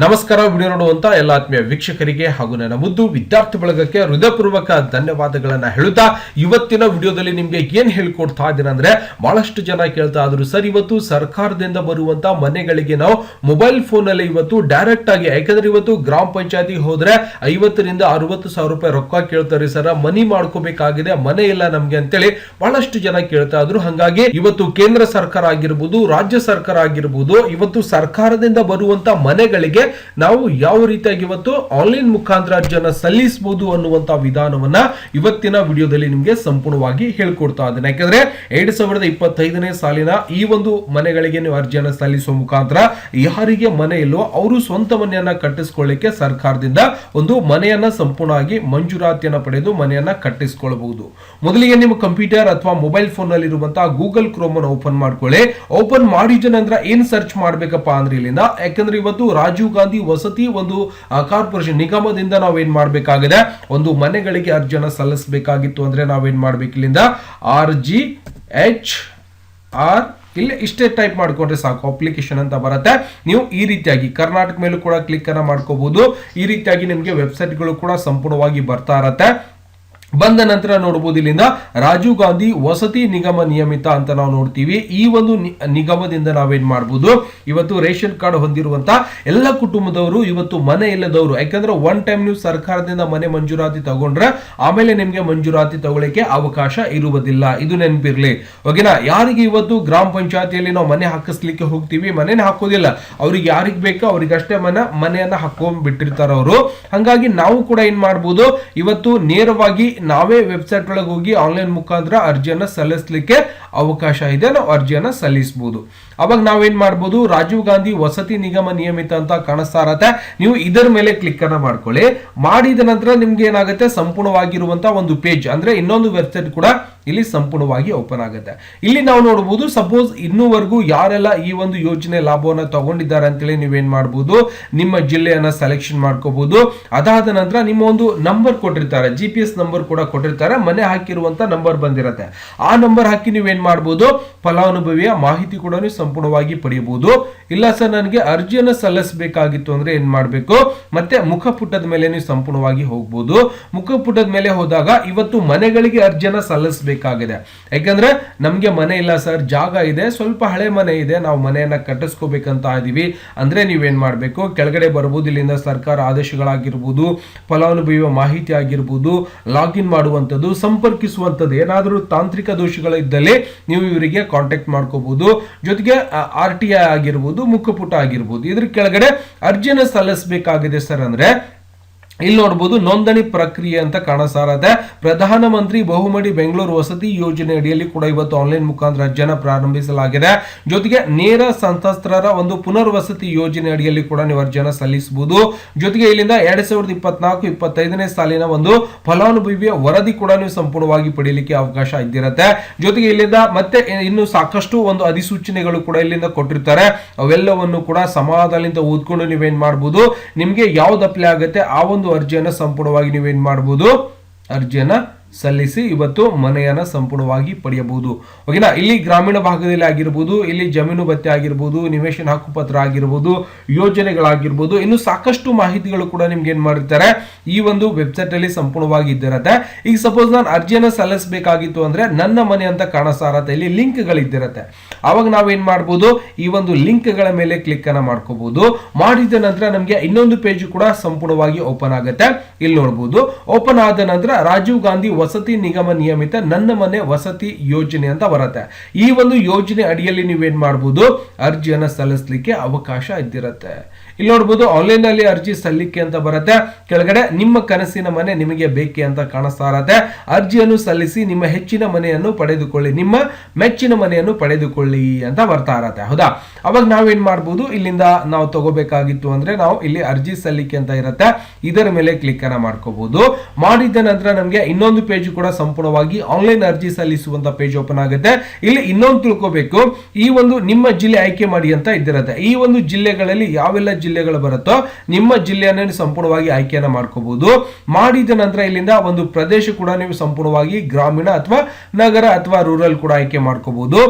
ನಮಸ್ಕಾರ. ವಿಡಿಯೋ ನೋಡುವಂತ ಎಲ್ಲ ಆತ್ಮೀಯ ವೀಕ್ಷಕರಿಗೆ ಹಾಗೂ ನನ್ನ ಮುದ್ದು ವಿದ್ಯಾರ್ಥಿ ಬಳಗಕ್ಕೆ ಹೃದಯಪೂರ್ವಕ ಧನ್ಯವಾದಗಳನ್ನ ಹೇಳುತ್ತಾ ಇವತ್ತಿನ ವಿಡಿಯೋದಲ್ಲಿ ನಿಮ್ಗೆ ಏನ್ ಹೇಳ್ಕೊಡ್ತಾ ಇದ್ದೀನಿ ಅಂದ್ರೆ, ಬಹಳಷ್ಟು ಜನ ಕೇಳ್ತಾ ಇದ್ರು, ಸರ್ ಇವತ್ತು ಸರ್ಕಾರದಿಂದ ಬರುವಂತ ಮನೆಗಳಿಗೆ ನಾವು ಮೊಬೈಲ್ ಫೋನ್ ಅಲ್ಲಿ ಇವತ್ತು ಡೈರೆಕ್ಟ್ ಆಗಿ, ಯಾಕಂದ್ರೆ ಇವತ್ತು ಗ್ರಾಮ ಪಂಚಾಯತಿ ಹೋದ್ರೆ 50 ರಿಂದ 60 ಸಾವಿರ ರೂಪಾಯಿ ರೊಕ್ಕ ಕೇಳ್ತಾರೆ ಸರ್, ಮನಿ ಮಾಡ್ಕೋಬೇಕಾಗಿದೆ, ಮನೆ ಇಲ್ಲ ನಮ್ಗೆ ಅಂತೇಳಿ ಬಹಳಷ್ಟು ಜನ ಕೇಳ್ತಾ ಇದ್ರು. ಹಾಗಾಗಿ ಇವತ್ತು ಕೇಂದ್ರ ಸರ್ಕಾರ ಆಗಿರ್ಬೋದು, ರಾಜ್ಯ ಸರ್ಕಾರ ಆಗಿರ್ಬೋದು, ಇವತ್ತು ಸರ್ಕಾರದಿಂದ ಬರುವಂತ ಮನೆಗಳಿಗೆ ನಾವು ಯಾವ ರೀತಿಯಾಗಿ ಇವತ್ತು ಆನ್ಲೈನ್ ಮುಖಾಂತರ ಅರ್ಜಿಯನ್ನ ಸಲ್ಲಿಸಬಹುದು ಅನ್ನುವಂತ ವಿಧಾನವನ್ನ ಇವತ್ತಿನ ವಿಡಿಯೋದಲ್ಲಿ ನಿಮಗೆ ಸಂಪೂರ್ಣವಾಗಿ ಹೇಳ್ಕೊಡ್ತಾ ಇದ್ದೇನೆ. ಯಾಕಂದ್ರೆ 2025ನೇ ಸಾಲಿನ ಈ ಒಂದು ಮನೆಗಳಿಗೆ ನೀವು ಅರ್ಜಿಯನ್ನ ಸಲ್ಲಿಸುವ ಮುಖಾಂತರ ಯಾರಿಗೆ ಮನೆ ಇಲ್ಲೋ ಅವರು ಸ್ವಂತ ಮನೆಯನ್ನ ಕಟ್ಟಿಸಿಕೊಳ್ಳಿಕ್ಕೆ ಸರ್ಕಾರದಿಂದ ಒಂದು ಮನೆಯನ್ನ ಸಂಪೂರ್ಣವಾಗಿ ಮಂಜೂರಾತಿಯನ್ನ ಪಡೆದು ಮನೆಯನ್ನ ಕಟ್ಟಿಸಿಕೊಳ್ಳಬಹುದು. ಮೊದಲಿಗೆ ನಿಮ್ಮ ಕಂಪ್ಯೂಟರ್ ಅಥವಾ ಮೊಬೈಲ್ ಫೋನ್ ನಲ್ಲಿ ಇರುವಂತಹ ಗೂಗಲ್ ಕ್ರೋಮ್ ಅನ್ನು ಓಪನ್ ಮಾಡ್ಕೊಳ್ಳಿ. ಓಪನ್ ಮಾಡಿದ ನಂತರ ಏನ್ ಸರ್ಚ್ ಮಾಡ್ಬೇಕಪ್ಪ ಅಂದ್ರೆ ಇಲ್ಲಿಂದ, ಯಾಕಂದ್ರೆ ಇವತ್ತು ರಾಜೀವ್ ಗಾಂಧಿ ವಸತಿ ಒಂದು ಕಾರ್ಪೊರೇಷನ್ ನಿಗಮದಿಂದ ನಾವೇನ್ ಮಾಡಬೇಕಾಗಿದೆ, ಒಂದು ಮನೆಗಳಿಗೆ ಅರ್ಜಿಯನ್ನ ಸಲ್ಲಿಸಬೇಕಾಗಿತ್ತು ಅಂದ್ರೆ ನಾವೇನ್ ಮಾಡ್ಬೇಕು, ಇಲ್ಲಿಂದ RGHR ಇಲ್ಲಿ ಇಷ್ಟೇ ಟೈಪ್ ಮಾಡ್ಕೊಂಡ್ರೆ ಸಾಕು, ಅಪ್ಲಿಕೇಶನ್ ಅಂತ ಬರುತ್ತೆ. ನೀವು ಈ ರೀತಿಯಾಗಿ ಕರ್ನಾಟಕ ಮೇಲೂ ಕೂಡ ಕ್ಲಿಕ್ ಅನ್ನ ಮಾಡ್ಕೋಬಹುದು. ಈ ರೀತಿಯಾಗಿ ನಿಮಗೆ ವೆಬ್ಸೈಟ್ ಗಳು ಕೂಡ ಸಂಪೂರ್ಣವಾಗಿ ಬರ್ತಾ ಇರತ್ತೆ. ಬಂದ ನಂತರ ನೋಡಬಹುದು ಇಲ್ಲಿಂದ ರಾಜೀವ್ ಗಾಂಧಿ ವಸತಿ ನಿಗಮ ನಿಯಮಿತ ಅಂತ ನಾವು ನೋಡ್ತೀವಿ. ಈ ಒಂದು ನಿಗಮದಿಂದ ನಾವೇನ್ ಮಾಡಬಹುದು, ಇವತ್ತು ರೇಷನ್ ಕಾರ್ಡ್ ಹೊಂದಿರುವಂತ ಎಲ್ಲ ಕುಟುಂಬದವರು ಇವತ್ತು ಮನೆ ಇಲ್ಲದವರು, ಯಾಕಂದ್ರೆ ಒನ್ ಟೈಮ್ ನೀವು ಸರ್ಕಾರದಿಂದ ಮನೆ ಮಂಜೂರಾತಿ ತಗೊಂಡ್ರೆ ಆಮೇಲೆ ನಿಮ್ಗೆ ಮಂಜೂರಾತಿ ತಗೊಳ್ಳಿಕ್ಕೆ ಅವಕಾಶ ಇರುವುದಿಲ್ಲ, ಇದು ನೆನಪಿರ್ಲಿ. ಓಕೆನಾ? ಯಾರಿಗೆ ಇವತ್ತು ಗ್ರಾಮ ಪಂಚಾಯತಿಯಲ್ಲಿ ನಾವು ಮನೆ ಹಾಕಿಸ್ಲಿಕ್ಕೆ ಹೋಗ್ತೀವಿ, ಮನೆನೇ ಹಾಕೋದಿಲ್ಲ, ಅವ್ರಿಗೆ ಯಾರಿಗ್ ಬೇಕೋ ಅವ್ರಿಗಷ್ಟೇ ಮನೆಯನ್ನ ಹಾಕೊಂಡ್ ಬಿಟ್ಟಿರ್ತಾರ ಅವರು. ಹಂಗಾಗಿ ನಾವು ಕೂಡ ಏನ್ ಮಾಡಬಹುದು, ಇವತ್ತು ನೇರವಾಗಿ ನಾವೇ ವೆಬ್ಸೈಟ್ ಒಳಗೆ ಹೋಗಿ ಆನ್ಲೈನ್ ಮುಖಾಂತರ ಅರ್ಜಿಯನ್ನ ಸಲ್ಲಿಸಲಿಕ್ಕೆ ಅವಕಾಶ ಇದೆ, ನಾವು ಅರ್ಜಿಯನ್ನ ಸಲ್ಲಿಸಬಹುದು. ಅವಾಗ ನಾವೇನ್ ಮಾಡಬಹುದು, ರಾಜೀವ್ ಗಾಂಧಿ ವಸತಿ ನಿಗಮ ನಿಯಮಿತ ಅಂತ ಕಾಣಿಸ್ತಾ ಇರತ್ತೆ, ನೀವು ಇದರ ಮೇಲೆ ಕ್ಲಿಕ್ ಅನ್ನ ಮಾಡ್ಕೊಳ್ಳಿ. ಮಾಡಿದ ನಂತರ ನಿಮ್ಗೆ ಏನಾಗುತ್ತೆ, ಸಂಪೂರ್ಣವಾಗಿರುವಂತಹ ಒಂದು ಪೇಜ್ ಅಂದ್ರೆ ಇನ್ನೊಂದು ವೆಬ್ಸೈಟ್ ಕೂಡ ಇಲ್ಲಿ ಸಂಪೂರ್ಣವಾಗಿ ಓಪನ್ ಆಗುತ್ತೆ. ಇಲ್ಲಿ ನಾವು ನೋಡಬಹುದು, ಸಪೋಸ್ ಇನ್ನೂವರೆಗೂ ಯಾರೆಲ್ಲ ಈ ಒಂದು ಯೋಜನೆ ಲಾಭವನ್ನ ತಗೊಂಡಿದ್ದಾರೆ ಅಂತೇಳಿ ನೀವೇನ್ ಮಾಡಬಹುದು, ನಿಮ್ಮ ಜಿಲ್ಲೆಯನ್ನ ಸೆಲೆಕ್ಷನ್ ಮಾಡ್ಕೋಬಹುದು. ಅದಾದ ನಂತರ ನಿಮ್ಮ ಒಂದು ನಂಬರ್ ಕೊಟ್ಟಿರ್ತಾರೆ, GPS ನಂಬರ್ ಕೂಡ ಕೊಟ್ಟಿರ್ತಾರೆ, ಮನೆ ಹಾಕಿರುವಂತ ನಂಬರ್ ಬಂದಿರತ್ತೆ. ಆ ನಂಬರ್ ಹಾಕಿ ನೀವೇನ್ ಮಾಡಬಹುದು, ಫಲಾನುಭವಿಯ ಮಾಹಿತಿ ಕೂಡ ನೀವು ಸಂಪೂರ್ಣವಾಗಿ ಪಡೆಯಬಹುದು. ಇಲ್ಲ ಸರ್ ನನಗೆ ಅರ್ಜಿಯನ್ನ ಸಲ್ಲಿಸಬೇಕಾಗಿತ್ತು ಅಂದ್ರೆ ಏನ್ ಮಾಡಬೇಕು, ಮತ್ತೆ ಮುಖಪುಟದ ಮೇಲೆ ನೀವು ಸಂಪೂರ್ಣವಾಗಿ ಹೋಗಬಹುದು. ಮುಖಪುಟದ ಮೇಲೆ ಹೋದಾಗ ಇವತ್ತು ಮನೆಗಳಿಗೆ ಅರ್ಜಿಯನ್ನ ಸಲ್ಲಿಸಬೇಕಾಗಿದೆ. ಯಾಕಂದ್ರೆ ನಮ್ಗೆ ಮನೆ ಇಲ್ಲ ಸರ್, ಜಾಗ ಇದೆ, ಸ್ವಲ್ಪ ಹಳೆ ಮನೆ ಇದೆ, ನಾವು ಮನೆಯನ್ನ ಕಟ್ಟಿಸ್ಕೋಬೇಕಂತ ಇದೀವಿ ಅಂದ್ರೆ ನೀವೇನ್ ಮಾಡ್ಬೇಕು, ಕೆಳಗಡೆ ಬರಬಹುದು. ಇಲ್ಲಿಂದ ಸರ್ಕಾರ ಆದೇಶಗಳಾಗಿರ್ಬೋದು, ಫಲಾನುಭವಿಯ ಮಾಹಿತಿ ಆಗಿರ್ಬೋದು, ಲಾಗಿನ್ ಮಾಡುವಂಥದ್ದು, ಸಂಪರ್ಕಿಸುವಂಥದ್ದು, ಏನಾದರೂ ತಾಂತ್ರಿಕ ದೋಷಗಳಿದ್ದಲ್ಲಿ ನೀವು ಇವರಿಗೆ ಕಾಂಟ್ಯಾಕ್ಟ್ ಮಾಡ್ಕೋಬಹುದು. ಜೊತೆಗೆ RTI ಆಗಿರ್ಬೋದು, ಮುಖಪುಟ ಆಗಿರ್ಬೋದು. ಇದ್ರ ಕೆಳಗಡೆ ಅರ್ಜಿಯನ್ನು ಸಲ್ಲಿಸಬೇಕಾಗಿದೆ ಸರ್ ಅಂದ್ರೆ ಇಲ್ಲಿ ನೋಡಬಹುದು, ನೋಂದಣಿ ಪ್ರಕ್ರಿಯೆ ಅಂತ ಕಾಣಿಸ್ತಾ, ಪ್ರಧಾನಮಂತ್ರಿ ಬಹುಮಡಿ ಬೆಂಗಳೂರು ವಸತಿ ಯೋಜನೆ ಅಡಿಯಲ್ಲಿ ಕೂಡ ಇವತ್ತು ಆನ್ಲೈನ್ ಮುಖಾಂತರ ಅರ್ಜಿಯನ್ನು ಪ್ರಾರಂಭಿಸಲಾಗಿದೆ. ಜೊತೆಗೆ ನೇರ ಸಂತ್ರಸ್ತರ ಒಂದು ಪುನರ್ವಸತಿ ಯೋಜನೆ ಅಡಿಯಲ್ಲಿ ಕೂಡ ನೀವು ಅರ್ಜಿಯನ್ನು ಸಲ್ಲಿಸಬಹುದು. ಜೊತೆಗೆ ಇಲ್ಲಿಂದ 2024-25ನೇ ಸಾಲಿನ ಒಂದು ಫಲಾನುಭವಿಯ ವರದಿ ಕೂಡ ನೀವು ಸಂಪೂರ್ಣವಾಗಿ ಪಡೆಯಲಿಕ್ಕೆ ಅವಕಾಶ ಇದ್ದಿರುತ್ತೆ. ಜೊತೆಗೆ ಇಲ್ಲಿಂದ ಮತ್ತೆ ಇನ್ನು ಸಾಕಷ್ಟು ಒಂದು ಅಧಿಸೂಚನೆಗಳು ಕೂಡ ಇಲ್ಲಿಂದ ಕೊಟ್ಟಿರ್ತಾರೆ, ಅವೆಲ್ಲವನ್ನು ಕೂಡ ಸಮಾಧಾನದಿಂದ ಓದ್ಕೊಂಡು ನೀವೇನ್ ಮಾಡಬಹುದು, ನಿಮ್ಗೆ ಯಾವ್ದು ಅಪ್ಲೈ ಆಗುತ್ತೆ ಆ ಒಂದು ಅರ್ಜಿಯನ್ನ ಸಂಪೂರ್ಣವಾಗಿ ನೀವೇನ್ ಮಾಡಬಹುದು, ಅರ್ಜಿಯನ್ನ ಸಲ್ಲಿಸಿ ಇವತ್ತು ಮನೆಯನ್ನ ಸಂಪೂರ್ಣವಾಗಿ ಪಡೆಯಬಹುದು. ಓಕೆನಾ? ಇಲ್ಲಿ ಗ್ರಾಮೀಣ ಭಾಗದಲ್ಲಿ ಆಗಿರ್ಬೋದು, ಇಲ್ಲಿ ಜಮೀನು ಭತ್ಯೆ ಆಗಿರ್ಬೋದು, ನಿವೇಶನ ಹಕ್ಕುಪತ್ರ ಆಗಿರ್ಬೋದು, ಯೋಜನೆಗಳಾಗಿರ್ಬೋದು, ಇನ್ನು ಸಾಕಷ್ಟು ಮಾಹಿತಿಗಳು ಕೂಡ ನಿಮ್ಗೆ ಏನ್ ಮಾಡಿರ್ತಾರೆ ಈ ಒಂದು ವೆಬ್ಸೈಟ್ ಅಲ್ಲಿ ಸಂಪೂರ್ಣವಾಗಿ ಇದ್ದಿರತ್ತೆ. ಈಗ ಸಪೋಸ್ ನಾನು ಅರ್ಜಿಯನ್ನ ಸಲ್ಲಿಸಬೇಕಾಗಿತ್ತು ಅಂದ್ರೆ ನನ್ನ ಮನೆ ಅಂತ ಕಾಣಿಸ್ತಾ ಇರತ್ತೆ, ಇಲ್ಲಿ ಲಿಂಕ್ ಗಳಿದ್ದಿರತ್ತೆ. ಅವಾಗ ನಾವೇನ್ ಮಾಡಬಹುದು, ಈ ಒಂದು ಲಿಂಕ್ ಗಳ ಮೇಲೆ ಕ್ಲಿಕ್ ಅನ್ನ ಮಾಡ್ಕೋಬಹುದು. ಮಾಡಿದ ನಂತರ ನಮ್ಗೆ ಇನ್ನೊಂದು ಪೇಜ್ ಕೂಡ ಸಂಪೂರ್ಣವಾಗಿ ಓಪನ್ ಆಗುತ್ತೆ. ಇಲ್ಲಿ ನೋಡಬಹುದು, ಓಪನ್ ಆದ ನಂತರ ರಾಜೀವ್ ಗಾಂಧಿ ವಸತಿ ನಿಗಮ ನಿಯಮಿತ ನನ್ನ ಮನೆ ವಸತಿ ಯೋಜನೆ ಅಂತ ಬರುತ್ತೆ. ಈ ಒಂದು ಯೋಜನೆ ಅಡಿಯಲ್ಲಿ ನೀವೇನ್ ಮಾಡಬಹುದು, ಅರ್ಜಿಯನ್ನ ಸಲ್ಲಿಸಲಿಕ್ಕೆ ಅವಕಾಶ ಇದ್ದಿರತ್ತೆ. ಇಲ್ಲಿ ನೋಡಬಹುದು, ಆನ್ಲೈನ್ ಅಲ್ಲಿ ಅರ್ಜಿ ಸಲ್ಲಿಕೆ ಅಂತ ಬರುತ್ತೆ. ಕೆಳಗಡೆ ನಿಮ್ಮ ಕನಸಿನ ಮನೆ ನಿಮಗೆ ಬೇಕೆ ಅಂತ ಕಾಣಿಸ್ತಾ ಇರತ್ತೆ. ಅರ್ಜಿಯನ್ನು ಸಲ್ಲಿಸಿ ನಿಮ್ಮ ಹೆಚ್ಚಿನ ಮನೆಯನ್ನು ಪಡೆದುಕೊಳ್ಳಿ, ನಿಮ್ಮ ಮೆಚ್ಚಿನ ಮನೆಯನ್ನು ಪಡೆದುಕೊಳ್ಳಿ ಅಂತ ಬರ್ತಾ ಇರತ್ತೆ. ಹೌದಾ? ಅವಾಗ ನಾವೇನ್ ಮಾಡಬಹುದು, ಇಲ್ಲಿಂದ ನಾವು ತಗೋಬೇಕಾಗಿತ್ತು ಅಂದ್ರೆ ನಾವು ಇಲ್ಲಿ ಅರ್ಜಿ ಸಲ್ಲಿಕೆ ಅಂತ ಇರುತ್ತೆ, ಇದರ ಮೇಲೆ ಕ್ಲಿಕ್ ಅನ್ನ ಮಾಡ್ಕೋಬಹುದು. ಮಾಡಿದ ನಂತರ ನಮ್ಗೆ ಇನ್ನೊಂದು ಪೇಜ್ ಕೂಡ ಸಂಪೂರ್ಣವಾಗಿ ಆನ್ಲೈನ್ ಅರ್ಜಿ ಸಲ್ಲಿಸುವಂತ ಪೇಜ್ ಓಪನ್ ಆಗುತ್ತೆ. ಇಲ್ಲಿ ಇನ್ನೊಂದು ತಿಳ್ಕೋಬೇಕು, ಈ ಒಂದು ನಿಮ್ಮ ಜಿಲ್ಲೆ ಆಯ್ಕೆ ಮಾಡಿ ಅಂತ ಇದ್ದಿರುತ್ತೆ. ಈ ಒಂದು ಜಿಲ್ಲೆಗಳಲ್ಲಿ ಯಾವೆಲ್ಲ ಜಿಲ್ಲೆಗಳು ಬರುತ್ತೋ ನಿಮ್ಮ ಜಿಲ್ಲೆಯನ್ನು ಸಂಪೂರ್ಣವಾಗಿ ಆಯ್ಕೆಯನ್ನ ಮಾಡ್ಕೋಬಹುದು. ಮಾಡಿದ ನಂತರ ಇಲ್ಲಿಂದ ಒಂದು ಪ್ರದೇಶ ಕೂಡ ನೀವು ಸಂಪೂರ್ಣವಾಗಿ ಗ್ರಾಮೀಣ ಅಥವಾ ನಗರ ಅಥವಾ ರೂರಲ್ ಕೂಡ ಆಯ್ಕೆ ಮಾಡ್ಕೋಬಹುದು.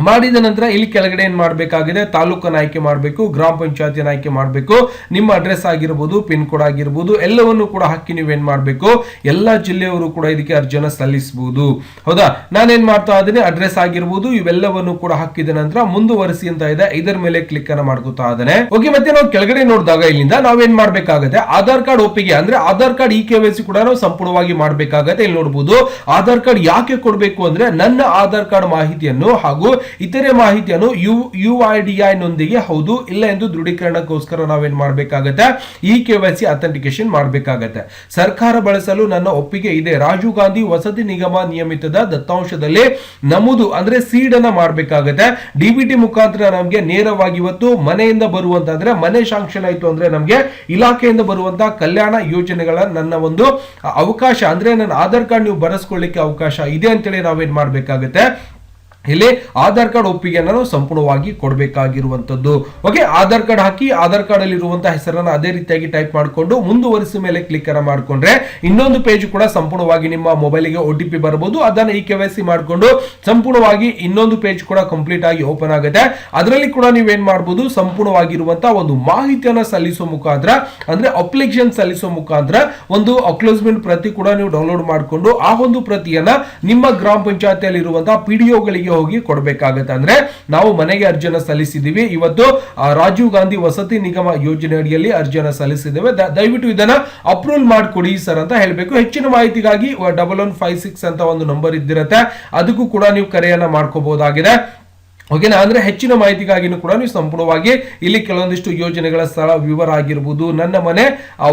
ಮಾಡಿದ ನಂತರ ಇಲ್ಲಿ ಕೆಳಗಡೆ ಏನ್ ಮಾಡಬೇಕಾಗಿದೆ, ತಾಲೂಕನ್ನು ಆಯ್ಕೆ ಮಾಡಬೇಕು, ಗ್ರಾಮ ಪಂಚಾಯತಿಯನ್ನು ಆಯ್ಕೆ ಮಾಡಬೇಕು, ನಿಮ್ಮ ಅಡ್ರೆಸ್ ಆಗಿರ್ಬೋದು, ಪಿನ್ ಕೋಡ್ ಆಗಿರ್ಬೋದು, ಎಲ್ಲವನ್ನು ಕೂಡ ಹಾಕಿ ನೀವೇನ್ ಮಾಡಬೇಕು, ಎಲ್ಲಾ ಜಿಲ್ಲೆಯವರು ಕೂಡ ಇದಕ್ಕೆ ಅರ್ಜಿಯನ್ನು ಸಲ್ಲಿಸಬಹುದು. ಹೌದಾ, ನಾನೇನ್ ಮಾಡ್ತಾ ಇದ್ದೀನಿ, ಅಡ್ರೆಸ್ ಆಗಿರ್ಬೋದು ಇವೆಲ್ಲವನ್ನು ಕೂಡ ಹಾಕಿದ ನಂತರ ಮುಂದುವರಿಸಿ ಅಂತ ಇದೆ, ಇದರ ಮೇಲೆ ಕ್ಲಿಕ್ ಅನ್ನ ಮಾಡ್ಕೊತಾ ಇದ್ದೇನೆ. ಓಕೆ, ಮತ್ತೆ ನಾವು ಕೆಳಗಡೆ ನೋಡಿದಾಗ ಇಲ್ಲಿಂದ ನಾವೇನ್ ಮಾಡ್ಬೇಕಾಗುತ್ತೆ, ಆಧಾರ್ ಕಾರ್ಡ್ ಒಪ್ಪಿಗೆ ಅಂದ್ರೆ ಆಧಾರ್ ಕಾರ್ಡ್ KYC ಕೂಡ ನಾವು ಸಂಪೂರ್ಣವಾಗಿ ಮಾಡ್ಬೇಕಾಗತ್ತೆ. ಇಲ್ಲಿ ನೋಡಬಹುದು ಆಧಾರ್ ಕಾರ್ಡ್ ಯಾಕೆ ಕೊಡಬೇಕು ಅಂದ್ರೆ ನನ್ನ ಆಧಾರ್ ಕಾರ್ಡ್ ಮಾಹಿತಿಯನ್ನು ಹಾಗೂ ಇತರೆ ಮಾಹಿತಿಯನ್ನು UIDAI ನೊಂದಿಗೆ ಹೌದು ಇಲ್ಲ ಎಂದು ದೃಢೀಕರಣಕ್ಕೋಸ್ಕರ ನಾವೇನ್ ಮಾಡಬೇಕಾಗತ್ತೆ, KYC ಅಥೆಂಟಿಕೇಶನ್ ಮಾಡಬೇಕಾಗತ್ತೆ. ಸರ್ಕಾರ ಬಳಸಲು ನನ್ನ ಒಪ್ಪಿಗೆ ಇದೆ, ರಾಜೀವ್ ಗಾಂಧಿ ವಸತಿ ನಿಗಮ ನಿಯಮಿತದ ದತ್ತಾಂಶದಲ್ಲಿ ನಮೂದು ಅಂದ್ರೆ ಸೀಡ್ ಅನ್ನ ಮಾಡಬೇಕಾಗತ್ತೆ. DBT ಮುಖಾಂತರ ನಮಗೆ ನೇರವಾಗಿ ಇವತ್ತು ಮನೆಯಿಂದ ಬರುವಂತಂದ್ರೆ ಮನೆ ಶಾಂಕ್ಷನ್ ಆಯ್ತು ಅಂದ್ರೆ ನಮಗೆ ಇಲಾಖೆಯಿಂದ ಬರುವಂತಹ ಕಲ್ಯಾಣ ಯೋಜನೆಗಳ ನನ್ನ ಒಂದು ಅವಕಾಶ ಅಂದ್ರೆ ನನ್ನ ಆಧಾರ್ ಕಾರ್ಡ್ ನೀವು ಬರೆಸ್ಕೊಳ್ಳಿಕ್ಕೆ ಅವಕಾಶ ಇದೆ ಅಂತೇಳಿ ನಾವೇನ್ ಮಾಡಬೇಕಾಗುತ್ತೆ, ಇಲ್ಲಿ ಆಧಾರ್ ಕಾರ್ಡ್ ಒಪ್ಪಿಗೆಯನ್ನು ನಾವು ಸಂಪೂರ್ಣವಾಗಿ ಕೊಡಬೇಕಾಗಿರುವಂತದ್ದು. ಓಕೆ, ಆಧಾರ್ ಕಾರ್ಡ್ ಹಾಕಿ ಆಧಾರ್ ಕಾರ್ಡ್ ಅಲ್ಲಿ ಇರುವಂತಹ ಹೆಸರನ್ನು ಅದೇ ರೀತಿಯಾಗಿ ಟೈಪ್ ಮಾಡಿಕೊಂಡು ಮುಂದುವರಿಸಿ ಮೇಲೆ ಕ್ಲಿಕ್ ಅನ್ನ ಮಾಡಿಕೊಂಡ್ರೆ ಇನ್ನೊಂದು ಪೇಜ್ ಕೂಡ ಸಂಪೂರ್ಣವಾಗಿ ನಿಮ್ಮ ಮೊಬೈಲ್ಗೆ OTP ಬರಬಹುದು. ಅದನ್ನ KYC ಮಾಡಿಕೊಂಡು ಸಂಪೂರ್ಣವಾಗಿ ಇನ್ನೊಂದು ಪೇಜ್ ಕೂಡ ಕಂಪ್ಲೀಟ್ ಆಗಿ ಓಪನ್ ಆಗುತ್ತೆ. ಅದರಲ್ಲಿ ಕೂಡ ನೀವೇನ್ ಮಾಡಬಹುದು, ಸಂಪೂರ್ಣವಾಗಿರುವಂತಹ ಒಂದು ಮಾಹಿತಿಯನ್ನ ಸಲ್ಲಿಸುವ ಮುಖಾಂತರ ಅಂದ್ರೆ ಅಪ್ಲಿಕೇಶನ್ ಸಲ್ಲಿಸುವ ಮುಖಾಂತರ ಒಂದು ಅಕ್ಲೋಸ್ಮೆಂಟ್ ಪ್ರತಿ ಕೂಡ ನೀವು ಡೌನ್ಲೋಡ್ ಮಾಡಿಕೊಂಡು ಆ ಒಂದು ಪ್ರತಿಯನ್ನ ನಿಮ್ಮ ಗ್ರಾಮ ಪಂಚಾಯತಿಯಲ್ಲಿ ಇರುವಂತಹ PDO ಗಳಿಗೆ ಹೋಗಿ ಕೊಡಬೇಕಾಗುತ್ತೆ. ಅಂದ್ರೆ ನಾವು ಮನೆಗೆ ಅರ್ಜಿಯನ್ನು ಸಲ್ಲಿಸಿದೀವಿ, ಇವತ್ತು ರಾಜೀವ್ ಗಾಂಧಿ ವಸತಿ ನಿಗಮ ಯೋಜನೆ ಅಡಿಯಲ್ಲಿ ಅರ್ಜಿಯನ್ನು ಸಲ್ಲಿಸಿದ್ದೇವೆ, ದಯವಿಟ್ಟು ಇದನ್ನ ಅಪ್ರೂವಲ್ ಮಾಡಿಕೊಡಿ ಸರ್ ಅಂತ ಹೇಳಬೇಕು. ಹೆಚ್ಚಿನ ಮಾಹಿತಿಗಾಗಿ 1156 ಅಂತ ಒಂದು ನಂಬರ್ ಇದ್ದಿರುತ್ತೆ, ಅದಕ್ಕೂ ಕೂಡ ನೀವು ಕರೆಯನ್ನ ಮಾಡ್ಕೋಬಹುದಾಗಿದೆ. ಓಕೆನಾ, ಅಂದ್ರೆ ಹೆಚ್ಚಿನ ಮಾಹಿತಿಗಾಗಿ ಕೂಡ ನೀವು ಸಂಪೂರ್ಣವಾಗಿ ಇಲ್ಲಿ ಕೆಲವೊಂದಿಷ್ಟು ಯೋಜನೆಗಳ ಸ್ಥಳ ವಿವರ ಆಗಿರಬಹುದು, ನನ್ನ ಮನೆ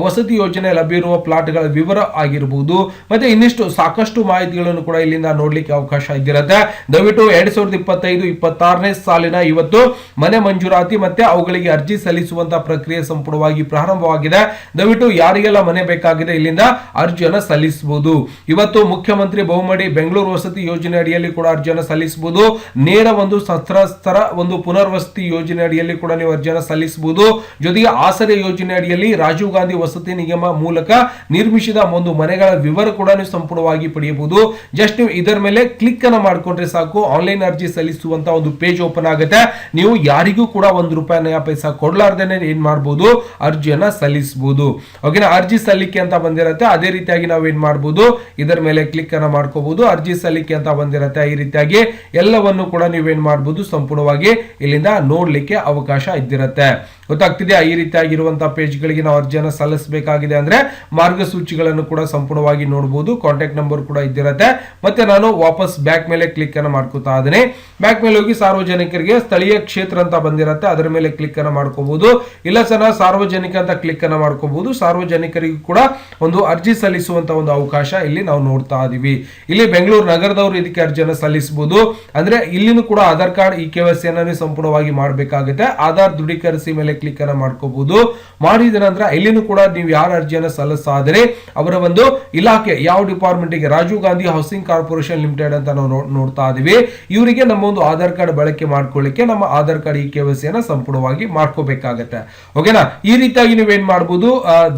ವಸತಿ ಯೋಜನೆ ಲಭ್ಯ ಇರುವ ಪ್ಲಾಟ್ಗಳ ವಿವರ ಆಗಿರಬಹುದು, ಮತ್ತೆ ಇನ್ನಿಷ್ಟು ಸಾಕಷ್ಟು ಮಾಹಿತಿಗಳನ್ನು ಕೂಡ ಇಲ್ಲಿಂದ ನೋಡ್ಲಿಕ್ಕೆ ಅವಕಾಶ ಇದ್ದಿರುತ್ತೆ. ದಯವಿಟ್ಟು 2025-26ನೇ ಸಾಲಿನ ಇವತ್ತು ಮನೆ ಮಂಜೂರಾತಿ ಮತ್ತೆ ಅವುಗಳಿಗೆ ಅರ್ಜಿ ಸಲ್ಲಿಸುವಂತಹ ಪ್ರಕ್ರಿಯೆ ಸಂಪೂರ್ಣವಾಗಿ ಪ್ರಾರಂಭವಾಗಿದೆ. ದಯವಿಟ್ಟು ಯಾರಿಗೆಲ್ಲ ಮನೆ ಬೇಕಾಗಿದೆ ಇಲ್ಲಿಂದ ಅರ್ಜಿಯನ್ನು ಸಲ್ಲಿಸಬಹುದು. ಇವತ್ತು ಮುಖ್ಯಮಂತ್ರಿ ಬಹುಮಡಿ ಬೆಂಗಳೂರು ವಸತಿ ಯೋಜನೆ ಅಡಿಯಲ್ಲಿ ಕೂಡ ಅರ್ಜಿಯನ್ನು ಸಲ್ಲಿಸಬಹುದು. ನೇರ ಒಂದು ಸಂತ್ರಸ್ತರ ಒಂದು ಪುನರ್ವಸತಿ ಯೋಜನೆ ಅಡಿಯಲ್ಲಿ ಕೂಡ ನೀವು ಅರ್ಜಿಯನ್ನು ಸಲ್ಲಿಸಬಹುದು. ಜೊತೆಗೆ ಆಸರೆ ಯೋಜನೆ ಅಡಿಯಲ್ಲಿ ರಾಜೀವ್ ಗಾಂಧಿ ವಸತಿ ನಿಗಮ ಮೂಲಕ ನಿರ್ಮಿಸಿದ ಒಂದು ಮನೆಗಳ ವಿವರ ಕೂಡ ನೀವು ಸಂಪೂರ್ಣವಾಗಿ ಪಡೆಯಬಹುದು. ಜಸ್ಟ್ ನೀವು ಇದರ ಮೇಲೆ ಕ್ಲಿಕ್ ಅನ್ನ ಮಾಡಿಕೊಂಡ್ರೆ ಸಾಕು, ಆನ್ಲೈನ್ ಅರ್ಜಿ ಸಲ್ಲಿಸುವಂತ ಒಂದು ಪೇಜ್ ಓಪನ್ ಆಗುತ್ತೆ. ನೀವು ಯಾರಿಗೂ ಕೂಡ ₹1 ನಯ ಪೈಸಾ ಕೊಡ್ಲಾರ್ದೇನೆ ಏನ್ ಮಾಡಬಹುದು, ಅರ್ಜಿಯನ್ನ ಸಲ್ಲಿಸಬಹುದು. ಓಕೆನಾ, ಅರ್ಜಿ ಸಲ್ಲಿಕೆ ಅಂತ ಬಂದಿರುತ್ತೆ, ಅದೇ ರೀತಿಯಾಗಿ ನಾವು ಏನ್ ಮಾಡಬಹುದು, ಇದರ ಮೇಲೆ ಕ್ಲಿಕ್ ಅನ್ನ ಮಾಡ್ಕೋಬಹುದು. ಅರ್ಜಿ ಸಲ್ಲಿಕೆ ಅಂತ ಬಂದಿರುತ್ತೆ, ಈ ರೀತಿಯಾಗಿ ಎಲ್ಲವನ್ನು ಕೂಡ ನೀವೇನ್ ಮಾಡಬಹುದು, ಸಂಪೂರ್ಣವಾಗಿ ಇಲ್ಲಿಂದ ನೋಡ್ಲಿಕ್ಕೆ ಅವಕಾಶ ಇದ್ದಿರುತ್ತೆ. ಗೊತ್ತಾಗ್ತಿದೆಯಾ? ಈ ರೀತಿಯಾಗಿರುವಂತಹ ಪೇಜ್ಗಳಿಗೆ ನಾವು ಅರ್ಜಿಯನ್ನು ಸಲ್ಲಿಸಬೇಕಾಗಿದೆ ಅಂದ್ರೆ ಮಾರ್ಗಸೂಚಿಗಳನ್ನು ಕೂಡ ಸಂಪೂರ್ಣವಾಗಿ ನೋಡಬಹುದು. ಕಾಂಟ್ಯಾಕ್ಟ್ ನಂಬರ್ ಕೂಡ ಇದ್ದಿರುತ್ತೆ. ಮತ್ತೆ ನಾನು ವಾಪಸ್ ಬ್ಯಾಕ್ ಮೇಲೆ ಕ್ಲಿಕ್ ಅನ್ನು ಮಾಡ್ಕೋತಾ ಇದ್ದೇನೆ. ಬ್ಯಾಕ್ ಮೇಲೆ ಹೋಗಿ ಸಾರ್ವಜನಿಕರಿಗೆ ಸ್ಥಳೀಯ ಕ್ಷೇತ್ರ ಅಂತ ಬಂದಿರುತ್ತೆ, ಅದರ ಮೇಲೆ ಕ್ಲಿಕ್ ಅನ್ನು ಮಾಡ್ಕೋಬಹುದು. ಇಲ್ಲ ಸರ್ ಸಾರ್ವಜನಿಕ ಅಂತ ಕ್ಲಿಕ್ ಅನ್ನು ಮಾಡ್ಕೋಬಹುದು. ಸಾರ್ವಜನಿಕರಿಗೂ ಕೂಡ ಒಂದು ಅರ್ಜಿ ಸಲ್ಲಿಸುವಂತ ಒಂದು ಅವಕಾಶ ಇಲ್ಲಿ ನಾವು ನೋಡ್ತಾ ಇದೀವಿ. ಇಲ್ಲಿ ಬೆಂಗಳೂರು ನಗರದವರು ಇದಕ್ಕೆ ಅರ್ಜಿಯನ್ನು ಸಲ್ಲಿಸಬಹುದು. ಅಂದ್ರೆ ಇಲ್ಲಿನೂ ಕೂಡ ಆಧಾರ್ ಕಾರ್ಡ್ KYC ಅನ್ನು ಸಂಪೂರ್ಣವಾಗಿ ಮಾಡಬೇಕಾಗುತ್ತೆ. ಆಧಾರ್ ದೃಢೀಕರಿಸಿ ಮೇಲೆ ಕ್ಲಿಕ್ ಅನ್ನ ಮಾಡ್ಕೋಬಹುದು. ಮಾಡಿದ ನಂತರ ಇಲ್ಲಿನೂ ಕೂಡ ನೀವು ಯಾರ ಅರ್ಜಿಯನ್ನು ಸಲ್ಲಿಸಾದರೆ ಅವರ ಒಂದು ಇಲಾಖೆ ಯಾವ ಡಿಪಾರ್ಟ್ಮೆಂಟ್ ಗೆ, Rajiv Gandhi housing corporation limited ಅಂತ ನಾವು ನೋಡ್ತಾ ಇದೀವಿ. ಇವರಿಗೆ ನಮ್ಮ ಒಂದು ಆಧಾರ್ ಕಾರ್ಡ್ ಬಳಕೆ ಮಾಡ್ಕೊಳ್ಳಿಕ್ಕೆ ನಮ್ಮ ಆಧಾರ್ ಕಾರ್ಡ್ KYC ಅನ್ನ ಸಂಪೂರ್ಣವಾಗಿ ಮಾಡ್ಕೋಬೇಕಾಗತ್ತೆ. ಓಕೆನಾ, ಈ ರೀತಿಯಾಗಿ ನೀವು ಏನ್ ಮಾಡಬಹುದು,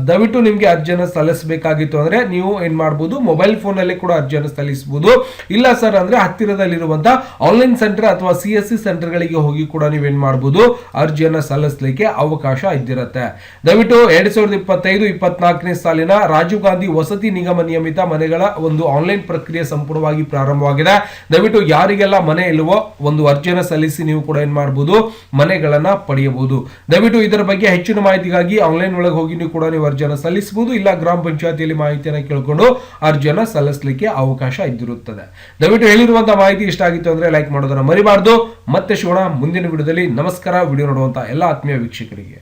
ದಯವಿಟ್ಟು ನಿಮ್ಗೆ ಅರ್ಜಿಯನ್ನು ಸಲ್ಲಿಸಬೇಕಾಗಿತ್ತು ಅಂದ್ರೆ ನೀವು ಏನ್ ಮಾಡಬಹುದು, ಮೊಬೈಲ್ ಫೋನ್ ಅಲ್ಲಿ ಕೂಡ ಅರ್ಜಿಯನ್ನು ಸಲ್ಲಿಸಬಹುದು. ಇಲ್ಲ ಸರ್ ಅಂದ್ರೆ ಹತ್ತಿರದಲ್ಲಿರುವಂತಹ ಆನ್ಲೈನ್ ಸೆಂಟರ್ ಅಥವಾ CSC ಸೆಂಟರ್ ಗಳಿಗೆ ಹೋಗಿ ಕೂಡ ನೀವೇನ್ ಮಾಡಬಹುದು, ಅರ್ಜಿಯನ್ನು ಸಲ್ಲಿಸಲಿಕ್ಕೆ ಅವಕಾಶ ಇದ್ದಿರುತ್ತೆ. ದಯವಿಟ್ಟು 2025-24ನೇ ಸಾಲಿನ ರಾಜೀವ್ ಗಾಂಧಿ ವಸತಿ ನಿಗಮ ನಿಯಮಿತ ಮನೆಗಳ ಒಂದು ಆನ್ಲೈನ್ ಪ್ರಕ್ರಿಯೆ ಸಂಪೂರ್ಣವಾಗಿ ಪ್ರಾರಂಭವಾಗಿದೆ. ದಯವಿಟ್ಟು ಯಾರಿಗೆಲ್ಲ ಮನೆ ಇಲ್ಲವೋ ಒಂದು ಅರ್ಜಿಯನ್ನು ಸಲ್ಲಿಸಿ ನೀವು ಕೂಡ ಏನ್ ಮಾಡಬಹುದು, ಮನೆಗಳನ್ನ ಪಡೆಯಬಹುದು. ದಯವಿಟ್ಟು ಇದರ ಬಗ್ಗೆ ಹೆಚ್ಚಿನ ಮಾಹಿತಿಗಾಗಿ ಆನ್ಲೈನ್ ಒಳಗೆ ಹೋಗಿ ನೀವು ಕೂಡ ನೀವು ಅರ್ಜಿಯನ್ನು ಸಲ್ಲಿಸಬಹುದು. ಇಲ್ಲ ಗ್ರಾಮ ಪಂಚಾಯತಿಯಲ್ಲಿ ಮಾಹಿತಿಯನ್ನು ಕೇಳಿಕೊಂಡು ಅರ್ಜಿಯನ್ನು ಸಲ್ಲಿಸಲಿಕ್ಕೆ ಅವಕಾಶ ಇದ್ದಿರುತ್ತದೆ. ದಯವಿಟ್ಟು ಹೇಳಿರುವಂತಹ ಮಾಹಿತಿ ಇಷ್ಟ ಆಗಿತ್ತು ಅಂದ್ರೆ ಲೈಕ್ ಮಾಡೋದನ್ನ ಮರಿಬಾರ್ದು. ಮತ್ತೆ ಸಿಗೋಣ ಮುಂದಿನ ವಿಡಿಯೋದಲ್ಲಿ. ನಮಸ್ಕಾರ. ವಿಡಿಯೋ ನೋಡುವಂತ ಎಲ್ಲ ಆತ್ಮೀಯ ವೀಕ್ಷಕರಿಗೆ